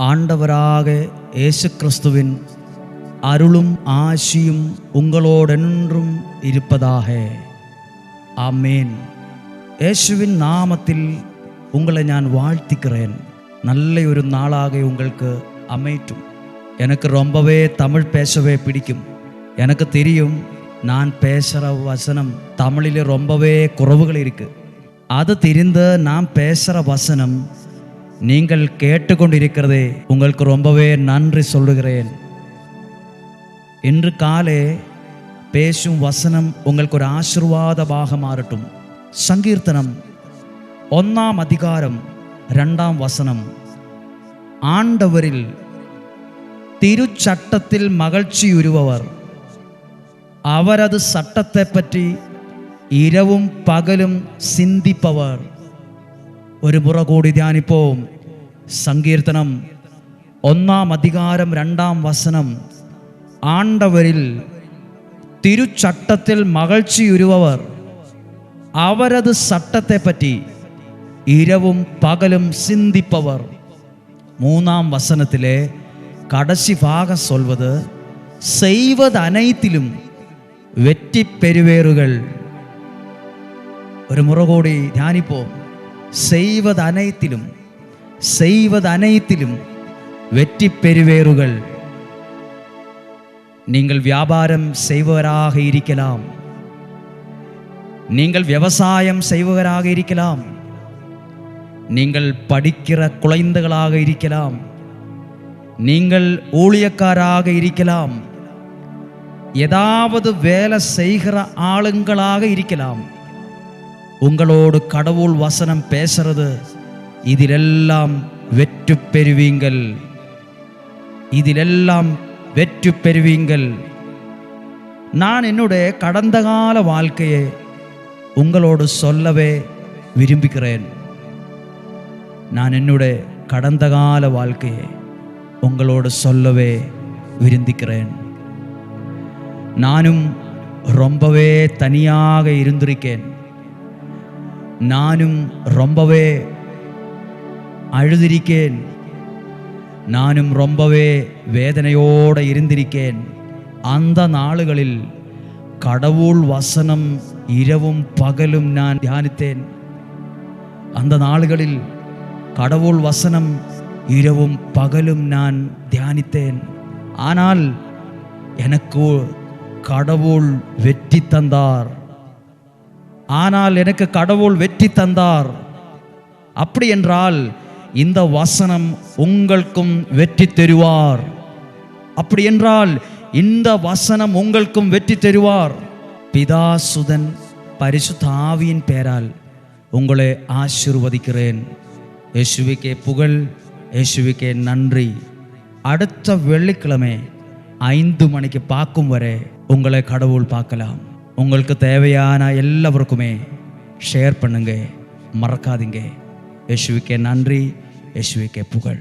ஆண்டவராக இயேசு கிறிஸ்துவின் அருளும் ஆசியும் உங்களோடென்றும் இருப்பதாக. ஆமேன். യേശുവിൻ നാമത്തിൽ உங்களை நான் வாழ்த்திக்கிறேன். நல்ல ஒரு நாளாக உங்களுக்கு அமையட்டும். எனக்கு ரொம்பவே தமிழ் பேசவே பிடிக்கும். எனக்கு தெரியும் நான் பேசுகிற வசனம் தமிழில் ரொம்பவே குறைவுகள் இருக்குது. அது தெரிந்த நான் பேசுகிற வசனம் நீங்கள் கேட்டுக்கொண்டிருக்கிறதே உங்களுக்கு ரொம்பவே நன்றி சொல்லுகிறேன். இன்று காலை பேசும் வசனம் உங்களுக்கு ஒரு ஆசீர்வாதமாக மாறட்டும். சங்கீர்த்தனம் 1 அதிகாரம் 2 வசனம். ஆண்டவரில் திருச்சட்டத்தில் மகிழ்ச்சியுறுபவர், அவரது சட்டத்தை பற்றி இரவும் பகலும் சிந்திப்பவர். ഒരു മുറ കൂടി ധ്യാനിപ്പോം. സങ്കീർത്തനം 1 அதிகாரம் 2 വസനം. ആണ്ടവരിൽ തിരുച്ചട്ടത്തിൽ മகிழ்ச்சிയുறுபவர், അവരത് சட்டத்தை பற்றி இரவும் பகலும் சிந்திப்பவர். 3 வசனத்திலே கடைசி பாகம் சொல்வது, செய்வது அனைத்திலும் வெற்றி பெறுவீர்கள். ஒரு முறை கூடி ധ്യാനിப்போம். செய்வது அனைத்திலும் வெற்றி பெறுவீர்கள். நீங்கள் வியாபாரம் செய்பவராக இருக்கலாம், நீங்கள் விவசாயம் செய்பவராக இருக்கலாம், நீங்கள் படிக்கிற குழந்தைகளாக இருக்கலாம், நீங்கள் ஊழியக்காராக இருக்கலாம், ஏதாவது வேலை செய்கிற ஆளுங்களாக இருக்கலாம். உங்களோடு கடவுள் வசனம் பேசுறது, இதிலெல்லாம் வெற்றி பெறுவீங்கள், இதிலெல்லாம் வெற்றி பெறுவீங்கள். நான் என்னுடைய கடந்த கால வாழ்க்கையை உங்களோடு சொல்லவே விரும்புகிறேன். நான் என்னுடைய கடந்த கால வாழ்க்கையை உங்களோடு சொல்லவே விரும்புகிறேன். நானும் ரொம்பவே தனியாக இருந்திருக்கேன். நானும் ரொம்பவே அழுதிருக்கேன். நானும் ரொம்பவே வேதனையோடு இருந்திருக்கேன். அந்த நாளுகளில் கடவுள் வசனம் இரவும் பகலும் நான் தியானித்தேன். அந்த நாளுகளில் கடவுள் வசனம் இரவும் பகலும் நான் தியானித்தேன். ஆனால் எனக்கு கடவுள் வெற்றி தந்தார். எனக்கு கடவுள் வெற்றி தந்தார். அப்படி என்றால் இந்த வசனம் உங்களுக்கும் வெற்றி தருவார். அப்படி என்றால் இந்த வசனம் உங்களுக்கும் வெற்றி தருவார். பிதா சுதன் பரிசுத்த ஆவியின் பெயரால் உங்களை ஆசீர்வதிக்கிறேன். இயேசுவுக்கே புகழ், இயேசுவுக்கே நன்றி. அடுத்த வெள்ளிக்கிழமை 5 மணிக்கு பார்க்கும் வரை உங்களை கடவுள் பார்க்கலாம். உங்களுக்கு தேவையான எல்லாருக்குமே ஷேர் பண்ணுங்க, மறக்காதீங்க. இயேசுவுக்கே நன்றி, இயேசுவுக்கே புகழ்.